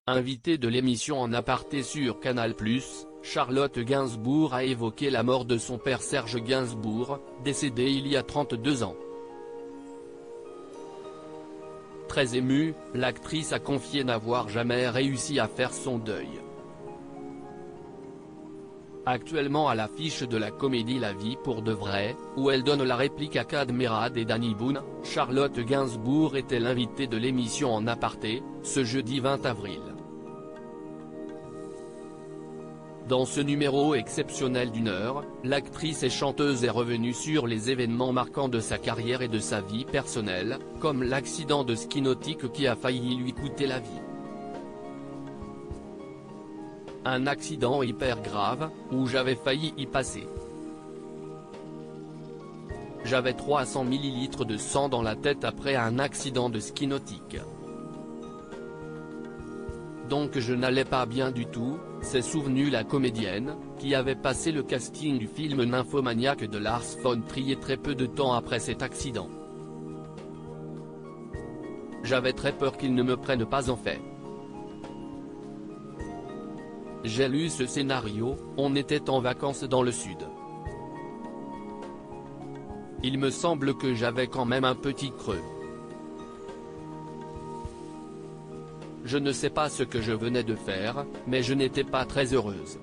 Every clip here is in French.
Invitée de l'émission En aparté sur Canal+, Charlotte Gainsbourg a évoqué la mort de son père Serge Gainsbourg, décédé il y a 32 ans. Très émue, l'actrice a confié n'avoir jamais réussi à faire son deuil. Actuellement à l'affiche de la comédie La vie pour de vrai, où elle donne la réplique à Kad Merad et Danny Boone, Charlotte Gainsbourg était l'invitée de l'émission En aparté, ce jeudi 20 avril. Dans ce numéro exceptionnel d'1 heure, l'actrice et chanteuse est revenue sur les événements marquants de sa carrière et de sa vie personnelle, comme l'accident de ski nautique qui a failli lui coûter la vie. Un accident hyper grave, où j'avais failli y passer. J'avais 300 ml de sang dans la tête après un accident de ski nautique. Donc je n'allais pas bien du tout, s'est souvenue la comédienne, qui avait passé le casting du film Nymphomaniac de Lars von Trier très peu de temps après cet accident. J'avais très peur qu'ils ne me prennent pas en fait. J'ai lu ce scénario, on était en vacances dans le sud. Il me semble que j'avais quand même un petit creux. Je ne sais pas ce que je venais de faire, mais je n'étais pas très heureuse.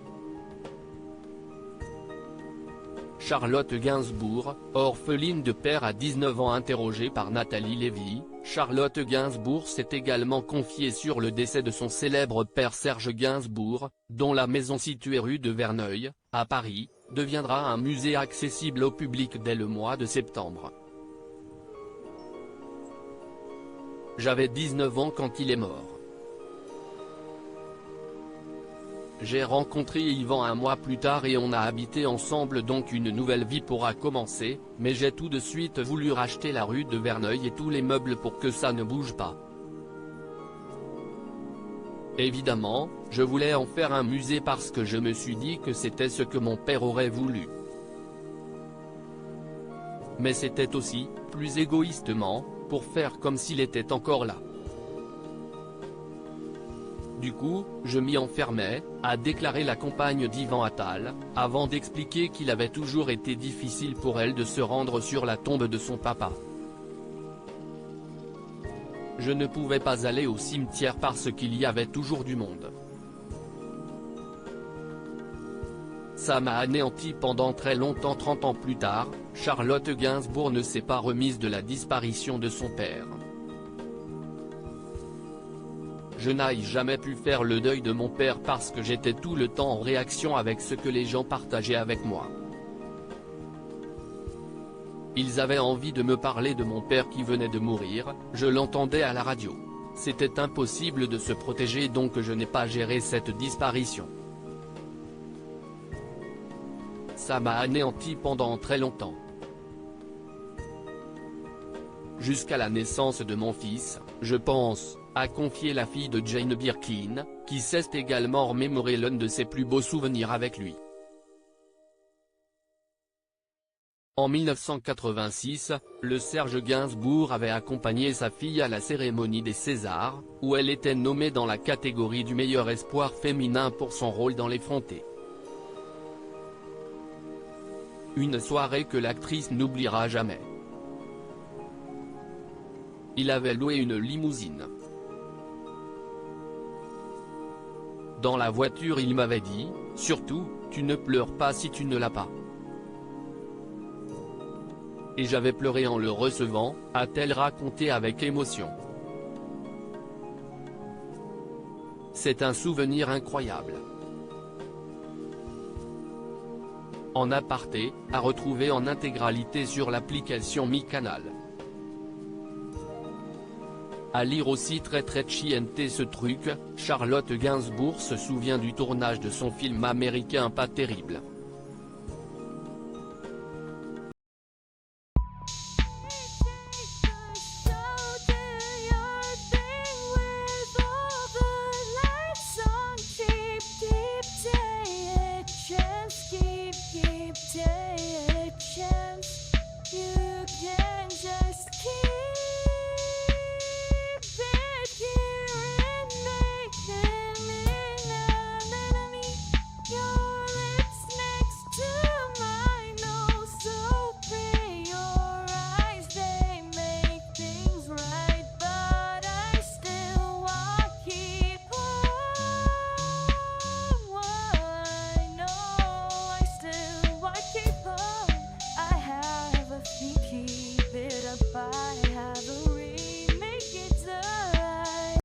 Charlotte Gainsbourg, orpheline de père à 19 ans interrogée par Nathalie Lévy, Charlotte Gainsbourg s'est également confiée sur le décès de son célèbre père Serge Gainsbourg, dont la maison située rue de Verneuil, à Paris, deviendra un musée accessible au public dès le mois de septembre. J'avais 19 ans quand il est mort. J'ai rencontré Yvan un mois plus tard et on a habité ensemble, donc une nouvelle vie pourra commencer, mais j'ai tout de suite voulu racheter la rue de Verneuil et tous les meubles pour que ça ne bouge pas. Évidemment, je voulais en faire un musée parce que je me suis dit que c'était ce que mon père aurait voulu. Mais c'était aussi, plus égoïstement, pour faire comme s'il était encore là. Du coup, je m'y enfermais, a déclaré la compagne d'Yvan Attal, avant d'expliquer qu'il avait toujours été difficile pour elle de se rendre sur la tombe de son papa. Je ne pouvais pas aller au cimetière parce qu'il y avait toujours du monde. Ça m'a anéanti pendant très longtemps. 30 ans plus tard, Charlotte Gainsbourg ne s'est pas remise de la disparition de son père. Je n'ai jamais pu faire le deuil de mon père parce que j'étais tout le temps en réaction avec ce que les gens partageaient avec moi. Ils avaient envie de me parler de mon père qui venait de mourir, je l'entendais à la radio. C'était impossible de se protéger, donc je n'ai pas géré cette disparition. Ça m'a anéanti pendant très longtemps. Jusqu'à la naissance de mon fils, je pense, a confié la fille de Jane Birkin, qui s'est également remémoré l'un de ses plus beaux souvenirs avec lui. En 1986, le Serge Gainsbourg avait accompagné sa fille à la cérémonie des Césars, où elle était nommée dans la catégorie du meilleur espoir féminin pour son rôle dans L'Effronté. Une soirée que l'actrice n'oubliera jamais. Il avait loué une limousine. Dans la voiture il m'avait dit, surtout, tu ne pleures pas si tu ne l'as pas. Et j'avais pleuré en le recevant, a-t-elle raconté avec émotion. C'est un souvenir incroyable. En aparté, à retrouver en intégralité sur l'application MyCanal. À lire aussi très chienté ce truc, Charlotte Gainsbourg se souvient du tournage de son film américain Pas terrible.